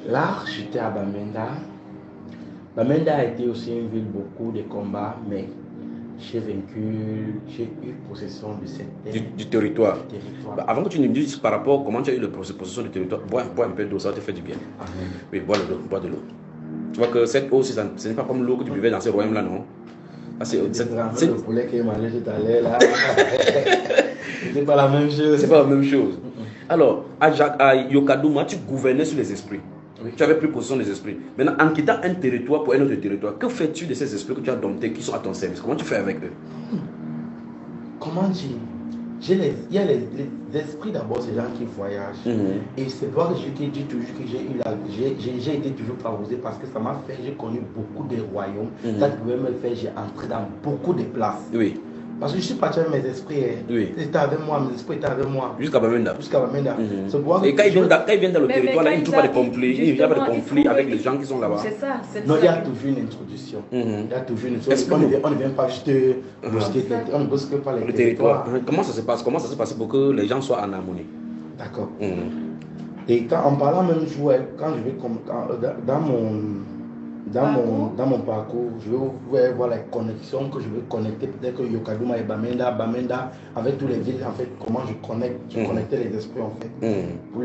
Là, j'étais à Bamenda. Bamenda a été aussi une ville beaucoup de combats, mais j'ai eu possession de cette terre. Du territoire. Du territoire. Avant que tu ne me dises par rapport à comment tu as eu la possession du territoire, bois un peu d'eau, ça va te faire du bien. Amen. Oui, bois de l'eau. Tu vois que cette eau, ce n'est pas comme l'eau que tu buvais dans ces royaumes-là, non? C'est le poulet qu'il mangeait tout à l'heure là. C'est pas la même chose. C'est pas la même chose. Alors, à Yokadouma, tu gouvernais sur les esprits. Oui. Tu avais pris possession des esprits. Maintenant, en quittant un territoire pour un autre territoire, que fais-tu de ces esprits que tu as domptés, qui sont à ton service? Comment tu fais avec eux? Comment dire? Il y a les esprits d'abord, ces gens qui voyagent. Et c'est toi que je dis toujours que j'ai été toujours favorisé parce que ça m'a fait, j'ai connu beaucoup de royaumes. Ça pouvait me faire, j'ai entré dans beaucoup de places. Oui. Parce que je suis parti avec mes esprits. Oui. Ils étaient avec moi, mes esprits étaient avec moi. Jusqu'à Bamenda. Et quand ils viennent dans le territoire, là, ils ne trouvent pas de conflit. Il n'y a pas de conflit avec les gens qui sont là-bas. C'est ça. Non, il y a toujours une introduction. Il y a toujours une introduction. On ne vient pas juste on ne brusque pas les territoires. Comment ça se passe? Comment ça se passe pour que les gens soient en harmonie? D'accord. Et en parlant même jouer, quand je vais dans mon parcours, je vais voir les connexions que je veux connecter, peut-être que Yokadouma et Bamenda, avec tous les villes, en fait, comment je connectais les esprits, en fait, pour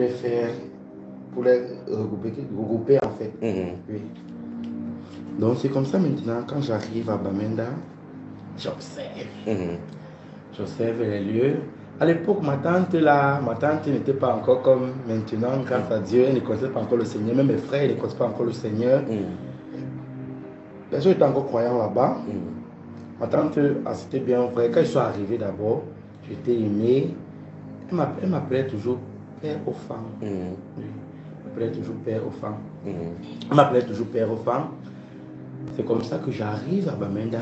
les regrouper, en fait. Oui. Donc, c'est comme ça maintenant, quand j'arrive à Bamenda, j'observe. J'observe les lieux. À l'époque, ma tante n'était pas encore comme maintenant, grâce à Dieu, elle ne connaissait pas encore le Seigneur, même mes frères ne connaissaient pas encore le Seigneur. Personne n'était encore croyant là-bas. Ma tante, c'était bien vrai. Quand je suis arrivé d'abord, j'étais aimé. Elle m'appelait toujours Père aux femmes. Oui. Elle m'appelait toujours Père aux femmes. Elle m'appelait toujours Père aux femmes. C'est comme ça que j'arrive à Bamenda.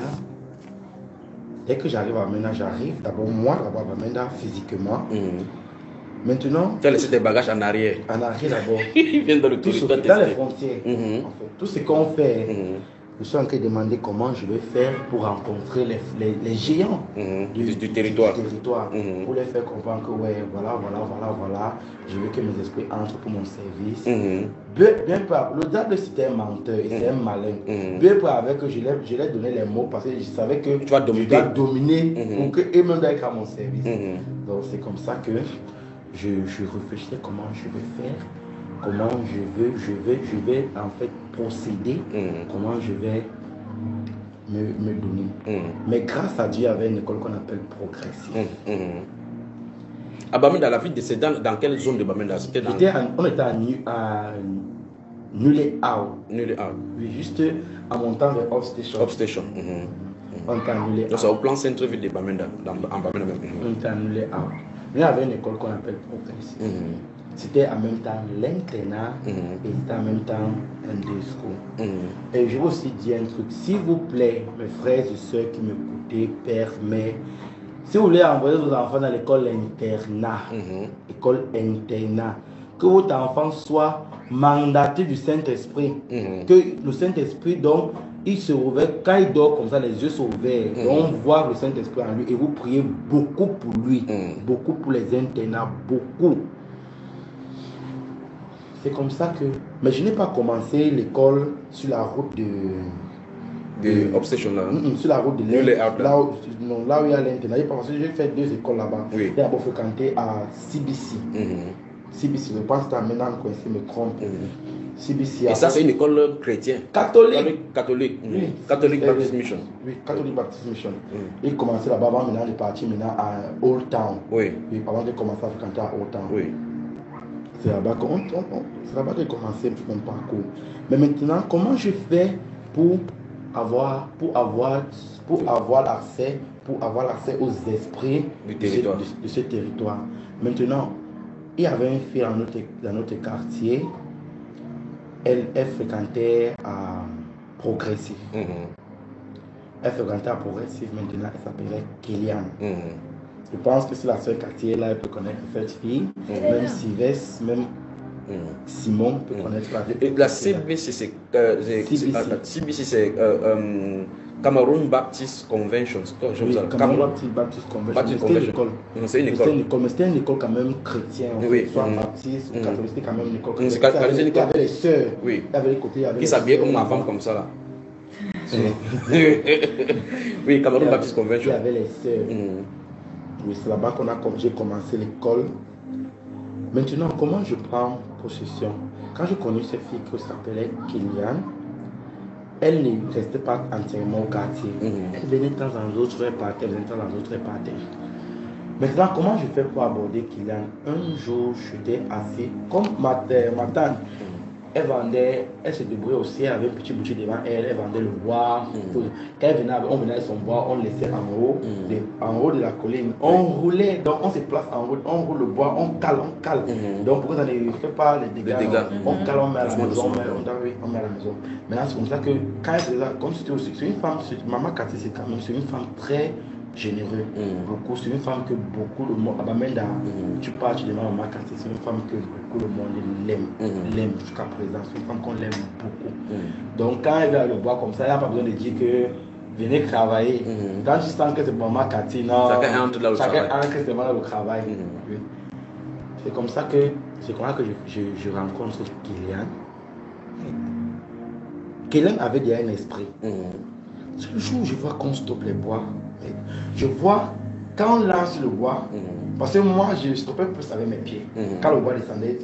Dès que j'arrive à Bamenda, j'arrive d'abord à Bamenda physiquement. Maintenant, tu as laissé tes bagages en arrière. En arrière d'abord. Ils viennent dans le territoire. Dans les frontières. En fait. Tout ce qu'on fait. Je suis en train de demander comment je vais faire pour rencontrer les géants du territoire. Pour les faire comprendre que ouais, voilà, je veux que mes esprits entrent pour mon service. Bien pas, le diable c'était un menteur et c'est un malin. Bien pas avec que je lui ai donné les mots parce que je savais que tu vas je dois dominer pour qu'eux-mêmes doivent être à mon service. Donc c'est comme ça que je réfléchissais comment je vais faire. Comment je vais en fait procéder, comment je vais me donner. Mais grâce à Dieu, il y avait une école qu'on appelle progressive. À Bamenda, la ville de Sedan, dans quelle zone de Bamenda? On était à Nuleao. Oui, juste en montant vers Upstation. On était à Nuleao. Donc c'est au plan centre-ville de Bamenda, en Bamenda même. On était à Nuleao. Il y avait une école qu'on appelle progressive. C'était en même temps l'internat et c'était en même temps un day school. Et je veux aussi dire un truc, s'il vous plaît, mes frères et sœurs qui m'écoutez, père, mère, si vous voulez envoyer vos enfants dans l'école internat, que votre enfant soit mandaté du Saint-Esprit, que le Saint-Esprit, donc, il se réveille, quand il dort comme ça, les yeux sont ouverts, donc on voit le Saint-Esprit en lui et vous priez beaucoup pour lui, beaucoup pour les internats, beaucoup. C'est comme ça que... Mais je n'ai pas commencé l'école sur la route de Obsession là. Sur la route de là où il y a l'internat. Parce que j'ai fait 2 écoles là-bas. J'ai d'abord fréquenté à CBC. CBC, je pense que maintenant quand je me trompe. CBC. Et ça, c'est une école chrétienne. Catholique. Oui. Catholic Baptist Mission. Oui, Catholic Baptist Mission. Il commençait là-bas avant maintenant de partir maintenant à Old Town. Oui. Avant de commencer à fréquenter à Old Town. Oui. C'est là-bas que j'ai commencé mon parcours. Mais maintenant, comment je fais pour avoir l'accès aux esprits de ce territoire? Maintenant, il y avait une fille dans notre quartier. Elle fréquentait à Progressif. Elle fréquentait à Progressif. Maintenant, elle s'appelait Kéliane. Je pense que c'est la seule quartier là, elle peut connaître cette fille. Même Sylvestre, même Simon peut connaître la CBC. La CBC, c'est Cameroun Baptist Convention. Oui, Cameroun Baptist Convention. C'était une école. C'est une école. Mais c'était une école quand même chrétienne. Oui. Soit baptiste ou catholique, c'était quand même une école chrétienne. Il y avait les sœurs. Oui. Il y avait les côtés. Qui s'habillaient comme ma femme comme ça là. Oui, Cameroun Baptist Convention. Il y avait les sœurs. Oui, c'est là-bas j'ai commencé l'école. Maintenant, comment je prends possession? Quand j'ai connu cette fille qui s'appelait Kylian, elle ne restait pas entièrement au quartier. Elle venait de temps en autre, elle partait, venait de temps en autre, elle partait. Maintenant, comment je fais pour aborder Kylian? Un jour, j'étais assis, comme ma tante, elle se débrouillait aussi, elle avait un petit boutique devant elle, elle vendait le bois. Quand elle venait, on venait avec son bois, on le laissait en haut de la colline. On roulait, donc on se place en haut, on roule le bois, on cale. Donc pour que ça ne fait pas les dégâts, on cale, on met à la maison, on met à la maison. Maintenant, c'est comme ça que quand elle faisait ça, comme c'était aussi, c'est une femme, Maman Cathy, c'est une femme très généreux. Beaucoup, c'est une femme que beaucoup le monde, tu parles, tu demandes à Maman Cathy, c'est une femme que beaucoup le monde l'aime jusqu'à présent, c'est une femme qu'on l'aime beaucoup. Donc quand elle va le bois comme ça, elle n'a pas besoin de dire que venez travailler. Quand tu sens que c'est Maman Cathy, non, chacun entre là le travail. C'est comme ça que je rencontre Kylian. Kylian avait déjà un esprit. C'est le jour où je vois qu'on stoppe les bois. Je vois quand on lance le bois, parce que moi je stoppais plus avec mes pieds. Quand le bois descendait,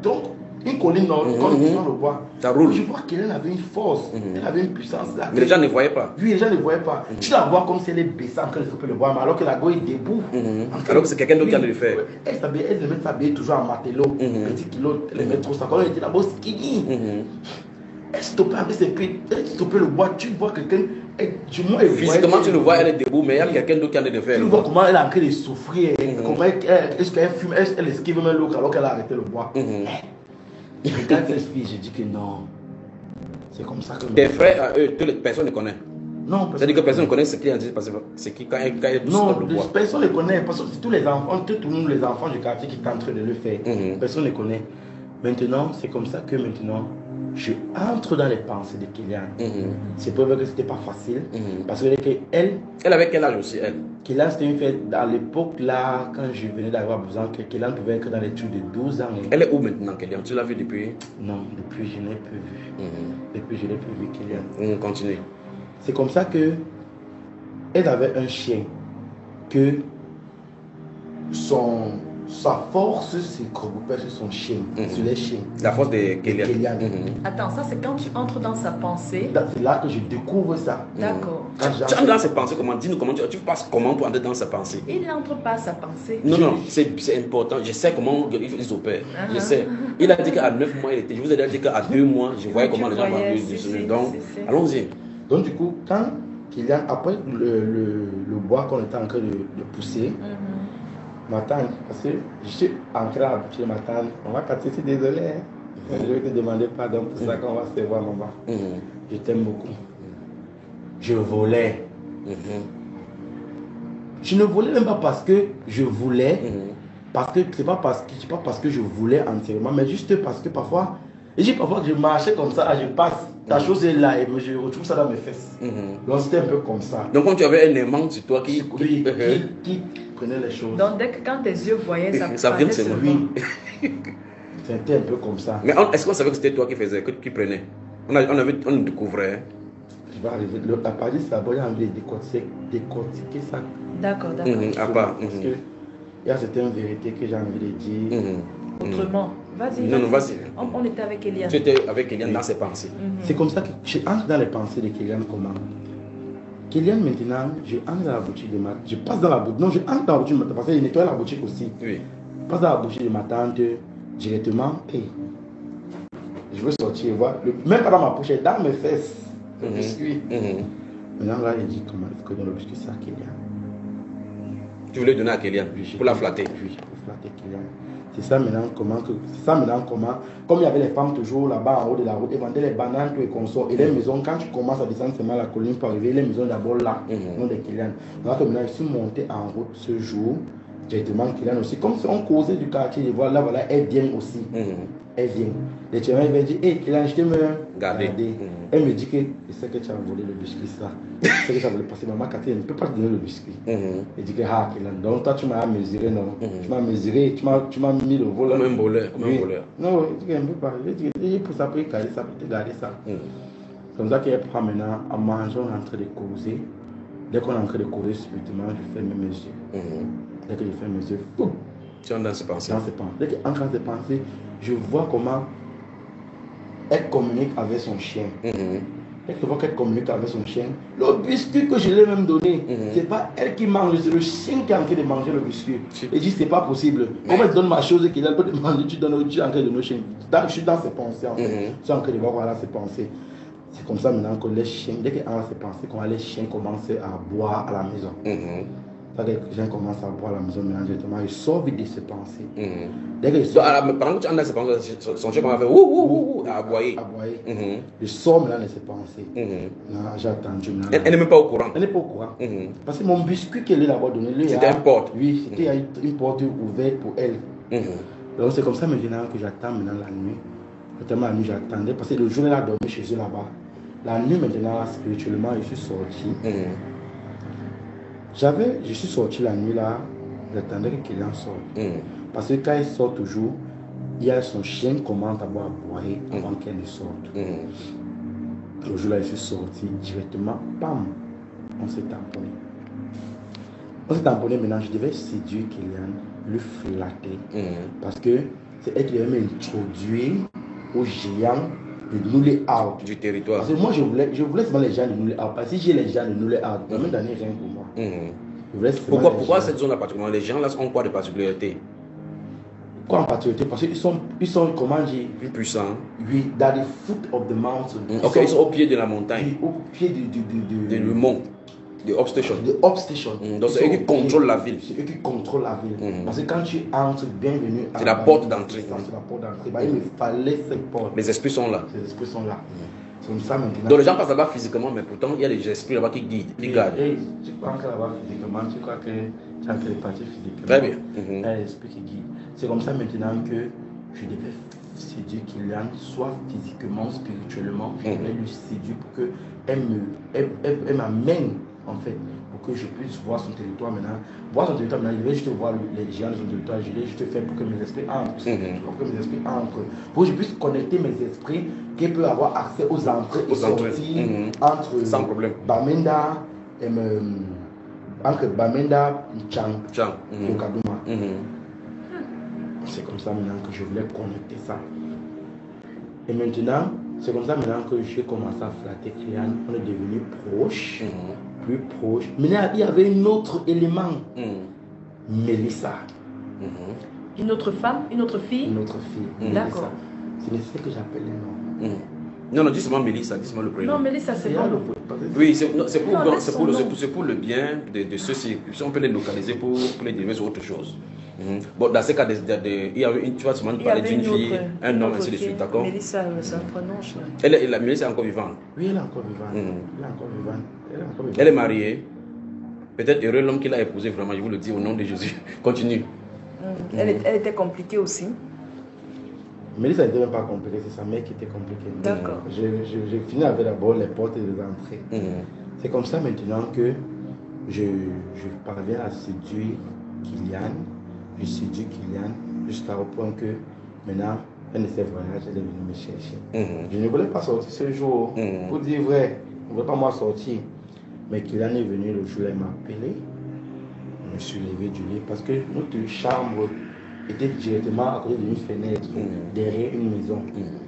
donc une colline, quand on descend le bois, ça roule. Je vois qu'elle avait une force, elle avait une puissance là. Mais les gens ne voyaient pas. Oui, les gens ne voyaient pas. Tu la vois comme si elle est baissée en train de stopper le bois, mais alors que la go est debout. Alors que c'est quelqu'un d'autre qui a le faire. Elle aimait s'habiller toujours en matelot, petit kilo, elle aimait trop ça. Quand elle était là-bas, skinny. Elle stoppait avec ses pieds, elle stoppait le bois, tu vois quelqu'un, physiquement tu le vois, elle est debout, mais il y a quelqu'un d'autre qui a le faire. Tu vois comment elle est en train de souffrir, comment est-ce qu'elle fume, elle esquive même l'autre alors qu'elle a arrêté le bois. Et regarde cette fille, je dis que non, c'est comme ça que... Tes frères, à eux, personne ne connaît. Non, c'est-à-dire que personne ne connaît ce qu'il a dit, parce que c'est qui quand elle non, personne ne connaît, parce que c'est tous les enfants, tous les enfants du quartier qui sont en train de le faire. Personne ne connaît. Maintenant, c'est comme ça que maintenant, je entre dans les pensées de Kylian. C'est pas vrai que c'était pas facile. Parce que elle avait quel âge aussi, elle? Kylian, c'était une fête à l'époque là, quand je venais d'avoir besoin, que Kylian pouvait être dans les trucs de 12 ans. Elle est où maintenant, Kylian? Tu l'as vu depuis? Non, depuis je n'ai plus vu. Depuis je n'ai plus vu Kylian. On continue. C'est comme ça que elle avait un chien que sa force se regroupait sur son chien, sur les chiens. La force de Kylian. Attends, ça c'est quand tu entres dans sa pensée. C'est là que je découvre ça. D'accord. Tu entres dans sa pensée comment? Dis-nous comment tu passes comment pour entrer dans sa pensée. Il n'entre pas sa pensée. Non, c'est important. Je sais comment ils opèrent. Je sais. Il a dit qu'à 9 mois, il était. Je vous ai dit qu'à 2 mois, je voyais comment les gens m'ont vu. Donc, allons-y. Donc, du coup, quand Kylian, après le bois qu'on était en train de pousser, ma tante, parce que je suis entré à la boutique de ma tante, on va partir, c'est désolé. Je vais te demander pardon pour ça qu'on va se voir, maman. Je t'aime beaucoup. Je volais. Je ne volais même pas parce que je voulais, parce que c'est pas parce que je voulais entièrement, mais juste parce que parfois que je marchais comme ça, je passe, ta chose est là et je retrouve ça dans mes fesses. Donc c'était un peu comme ça. Donc quand tu avais un aimant sur toi qui prenait les choses. Donc dès que quand tes yeux voyaient ça vient de ses oui. C'était un peu comme ça. Mais est-ce qu'on savait que c'était toi qui faisais, qui prenais? On découvrait. Je vais arriver. La partie c'est d'abord j'ai envie de décortiquer ça. D'accord. Parce que il y a certaines vérités que j'ai envie de dire. Autrement. Vas-y. Non, vas-y. On était avec Kylian. Tu étais avec Kylian dans ses pensées. C'est comme ça que je entre dans les pensées de Kylian. Comment? Kylian, maintenant, je entre dans la boutique de ma tante. Je passe dans la boutique. Non, je entre dans la boutique de ma tante. Parce qu'il nettoie la boutique aussi. Oui. Je passe dans la boutique de ma tante directement. Et je veux sortir voir. Même pas dans ma pochette, dans mes fesses. Le biscuit. Maintenant, là, il dit comment il faut que je donne le biscuit à Kylian. Tu voulais donner à Kylian pour la flatter? Oui, pour flatter Kylian. C'est ça maintenant comment, comme il y avait les femmes toujours là-bas en haut de la route, ils vendaient les bananes, tout et consorts. Et les maisons, quand tu commences à descendre seulement la colline pour arriver, les maisons d'abord là, non des Kylian. Donc maintenant, je suis monté en route ce jour Directement, Kylian aussi. Comme si on causait du quartier, voilà, elle vient aussi. Elle vient. Les tueurs, elle va dire, hé, Kylian, je t'aime. Garder. Elle me dit que je sais que tu as volé le biscuit, ça. Je sais que tu as volé parce que maman Cathy, elle ne peut pas te donner le biscuit. Elle dit que, ah, Kylian, donc toi, tu m'as mesuré, non? Tu m'as mesuré, tu m'as mis le vol. Comme un voleur. Non, elle dit qu'elle ne peut pas. Je dis, pour ça, pour garder ça, pour te garder ça. Comme ça qu'elle prend maintenant, à manger, on est en train de causer. Dès qu'on est en train de causer, subitement, je ferme mes yeux. Dès que je ferme mes yeux, tu es dans ses pensées. Dès qu'elle entre dans ses pensées, je vois comment elle communique avec son chien. Dès que je vois qu'elle communique avec son chien, le biscuit que je lui ai même donné, c'est pas elle qui mange, c'est le chien qui est en train de manger le biscuit. Et dit, c'est pas possible. Comment elle donne ma chose qu'il a peut demander, tu es en train de donner au chien. Je suis dans ses pensées en fait. Je suis en train de voir voilà ses pensées. C'est comme ça maintenant que les chiens, dès qu'elle a ses pensées, quand les chiens commencent à boire à la maison. Les gens commencent à boire à la maison maintenant directement, ils sortent vite de ses pensées. Dès que pendant que tu as dans ses pensées, son chien commence à faire ouh, à aboyer. Il sort maintenant de ses pensées. J'ai attendu maintenant. Elle n'est même pas au courant. Elle n'est pas au courant. Parce que mon biscuit qu'elle lui a donné, c'était une porte. Oui, c'était une porte ouverte pour elle. Donc c'est comme ça maintenant que j'attends maintenant la nuit. Notamment la nuit, j'attendais parce que le jour elle a dormi chez eux là-bas. La nuit maintenant, spirituellement, je suis sorti. Je suis sorti la nuit là, j'attendais que Kylian sorte. Parce que quand il sort toujours, il y a son chien qui commence à boire avant qu'elle ne sorte. Le jour là, je suis sorti directement, bam, on s'est tamponné. On s'est tamponné maintenant, je devais séduire Kylian, le flatter. Parce que c'est elle qui devait m'introduire aux géants de Nulé Out. Du territoire. Parce que moi, je voulais seulement les gens de Nulé Out. Parce que si j'ai les gens de Nulé Out, ça ne me donne rien pour moi. Pourquoi cette zone-là particulièrement? Les gens là ont quoi de particularité? Quoi en particularité? Parce qu'ils sont, comment dire, plus puissants. Oui, dans the foot of the mountain. Ils sont au pied de la montagne. Oui, au pied du mont. De Upstation. Donc c'est eux qui contrôlent la ville. C'est eux qui contrôlent la ville. Parce que quand tu entres, bienvenue. C'est la porte d'entrée. C'est la porte d'entrée. Il me fallait cette porte. Les esprits sont là. Les esprits sont là. Comme ça maintenant. Donc les gens passent là-bas physiquement, mais pourtant il y a des esprits là-bas qui guident, qui gardent. Tu crois que là-bas physiquement, tu crois que tu as fait les parties physiquement. Très bien. Il y a l'esprit qui guide. C'est comme ça maintenant que je devais séduire Kylian, soit physiquement, spirituellement. Je devais lui séduire pour qu'elle m'amène en fait, pour que je puisse voir son territoire maintenant. Voir son territoire maintenant, je vais juste voir les géants de son territoire, je vais juste faire pour que mes esprits entrent. Pour que mes esprits entrent. Pour que je puisse connecter mes esprits, qu'ils peuvent avoir accès aux entrées et sorties entre sans problème. Bamenda et entre Bamenda et Chang. Yokaduma. C'est comme ça maintenant que je voulais connecter ça. Et maintenant, c'est comme ça maintenant que j'ai commencé à flatter Kylian. On est devenu proche. Plus proche. Mais il y avait un autre élément. Mélissa. Une autre femme, une autre fille. Une autre fille. D'accord. C'est ce que j'appelle le nom. Non, dis seulement Mélissa, dis seulement le prénom. Non, Mélissa, c'est bon. Oui, c'est pour le bien de ceux-ci. On peut les localiser pour les dire autre chose. Bon, dans ce cas, il y avait tu vas seulement parler d'une fille, un homme, ainsi de suite, d'accord? Mélissa, c'est un prénom. La Mélissa est encore vivante. Oui, elle est encore vivante. Elle est mariée. Peut-être heureux l'homme qui l'a épousée, vraiment, je vous le dis au nom de Jésus. Continue. Elle était compliquée aussi. Mélissa n'était même pas compliquée, c'est sa mère qui était compliquée. D'accord. J'ai fini avec d'abord les portes et les entrées. C'est comme ça maintenant que je parviens à séduire Kylian. Je séduis Kylian jusqu'à au point que maintenant, elle ne sait voyage, elle est venue me chercher. Je ne voulais pas sortir ce jour. Pour dire vrai, je ne voulais pas moi sortir. Mais Kylian est venu le jour, elle m'a appelé. Je me suis levé du lit parce que notre chambre était directement à côté d'une fenêtre, derrière une maison.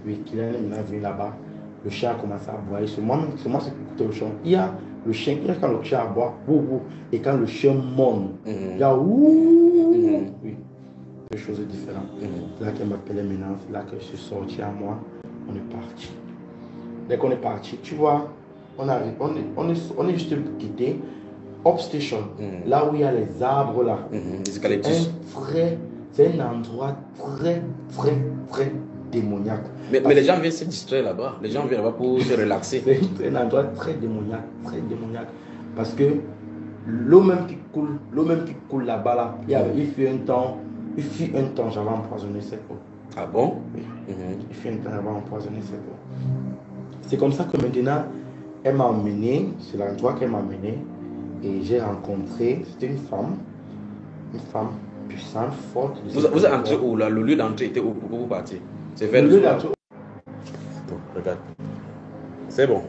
Oui, Kylian est maintenant venu là-bas. Le chien a commencé à boire. C'est moi qui écoutais le chien. Il y a le chien, quand le chien boit, et quand le chien monte, il y a oui, deux choses différentes. C'est là qu'elle m'appelait maintenant, c'est là que je suis sorti à moi. On est parti. Dès qu'on est parti, tu vois, on est juste quitté Upstation, là où il y a les arbres là. C'est un endroit très démoniaque. Mais les gens viennent se distraire là-bas. Les gens viennent là-bas pour se relaxer. C'est un endroit très démoniaque. Parce que l'eau même qui coule là-bas, là, il fut un temps, j'avais empoisonné cette eau. Ah bon? Oui. Il fut un temps, j'avais empoisonné cette eau. C'est comme ça que maintenant, elle m'a emmené, c'est l'endroit qu'elle m'a emmené, et j'ai rencontré, c'était une femme puissante, forte. Vous êtes entré où là? Le lieu d'entrée était où pour vous partir? C'est vers le lieu d'entrée. Bon, regarde. C'est bon.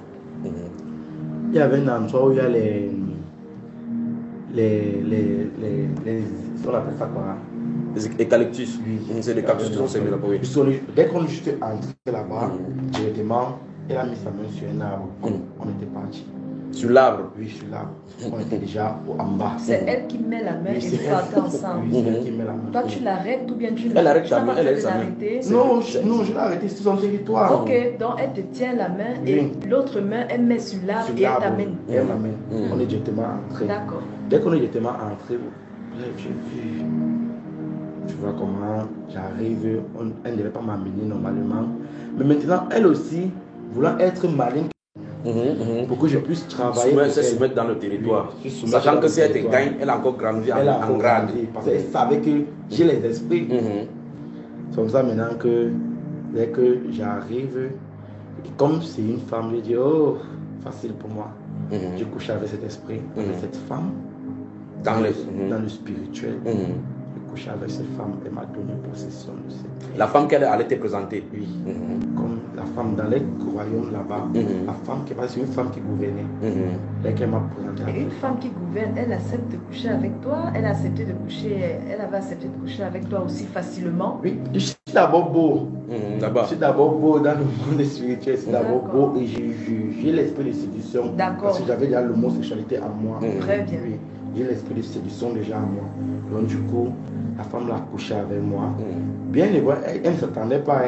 Il y avait un endroit où il y a on appelle ça quoi? Les eucalyptus. Oui. C'est des cactus qui sont semés là-bas. Dès qu'on est juste entré là-bas, directement, elle a mis sa main sur un arbre. On était parti. Sur l'arbre? Oui, sur l'arbre. On était déjà en bas. C'est elle qui met la main et vous partez ensemble. Oui, c'est elle qui met la main. Toi, tu l'arrêtes ou bien tu Elle arrête ça sa main, va elle te arrête sa main. l'arrêter. Non, je l'ai arrêté sur son territoire. Ok, donc elle te tient la main et Oui. l'autre main, elle met sur l'arbre Sur et elle l'arbre, t'amène. elle m'amène. On est directement entré. D'accord. Dès qu'on est directement entré, j'ai vu. Tu vois comment j'arrive, elle ne devait pas m'amener normalement. Mais maintenant, elle aussi, voulant être maligne, pour que je puisse travailler. Se soumettre dans le territoire. Oui, se soumettre Sachant dans que le si elle te territoire. gagne, elle a encore grandi Elle a en encore grade. grandi, parce qu'elle savait que j'ai les esprits. C'est comme ça maintenant que dès que j'arrive, comme c'est une femme, je dis oh, facile pour moi. Je couche avec cet esprit, avec cette femme, dans le spirituel. Je couche avec cette femme, elle m'a donné possession de cette. La femme qu'elle allait te présenter. Oui, comme la femme dans les royaumes là-bas, la femme qui c'est une femme qui gouvernait. Dès qu'elle m'a présenté. Et une femme qui gouverne, elle accepte de coucher avec toi, elle a accepté de coucher, elle avait accepté de coucher avec toi aussi facilement. Oui, je suis d'abord beau. Là-bas. Je suis d'abord beau dans le monde spirituel, je suis d'abord D'accord. beau et j'ai l'esprit de séduction. D'accord. Parce que j'avais déjà l'homosexualité en moi. Très bien. Oui, j'ai l'esprit de séduction déjà en moi. Donc du coup, la femme l'a couché avec moi. Bien évidemment, elle ne s'attendait pas.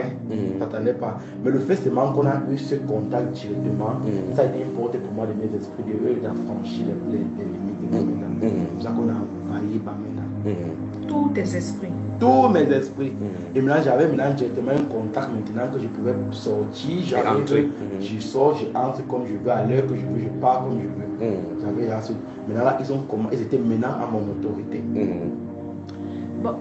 S'attendait pas. Mais le fait seulement qu'on a eu ce contact directement, ça a été important pour moi de mes esprits, de eux, d'affranchir les limites de maintenant. C'est pour ça qu'on a envahi maintenant. Tous tes esprits. Tous mes esprits. Et maintenant, j'avais directement un contact maintenant que je pouvais sortir, j'arrive, je sors, je entre comme je veux, à l'heure que je veux, je pars comme je veux. J'avais là, maintenant là, ils étaient maintenant à mon autorité. Bon.